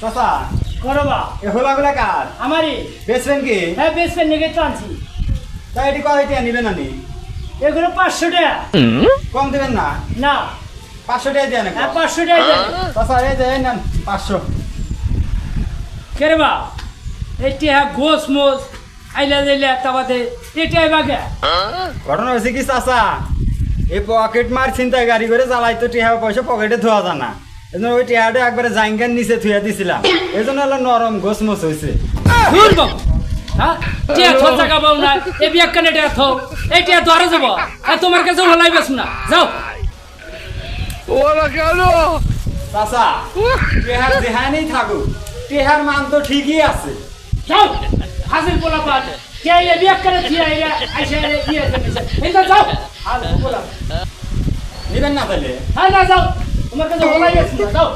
চাচা করবা এ হোলাগুলা কার আমারই বেচবেন কি হ্যাঁ বেসপেন নিয়ে তো আনছি তাই এটি কয় টাকা নিবেন না নি এগুলো 500 টাকা কম দেবেন না না 500 টাকা দিয়ে হ্যাঁ 500 টাকা দেবে। চাচা এই যে এই নেন 500 কেরবা এই টিয়া গোস মোস আইলা দিলে তাবাতে এটাই বাগে ঘটনা হয়েছে কি চাচা এই পকেট মার চিন্তায় গাড়ি করে চালাই তো টিহা পয়সা পকেটে ধোয়া জানা এই জন্য ওই টিহাটা একবারে জাইঙ্গার নিচে থুয়া দিছিলাম এই জন্য হলো নরম গোসমোস হয়েছে দূর বাবু হ্যাঁ টিয়া থো টাকা বাবু না এ বিয়াক কানে টিয়া থো এই টিয়া ধরে যাব আর তোমার কাছে হলাই বেশ না যাও চাচা টিহার যেহানেই থাকুক টিহার মান তো ঠিকই আছে যাও হাজির পোলা পাট কে এ বিয়াক কানে টিয়া এরা আইসা ইয়ে দেছে এই তো যাও আর বললাম নিবেন না তাহলে হ্যাঁ না যাও তোমার কাছে হলাই বেশ না যাও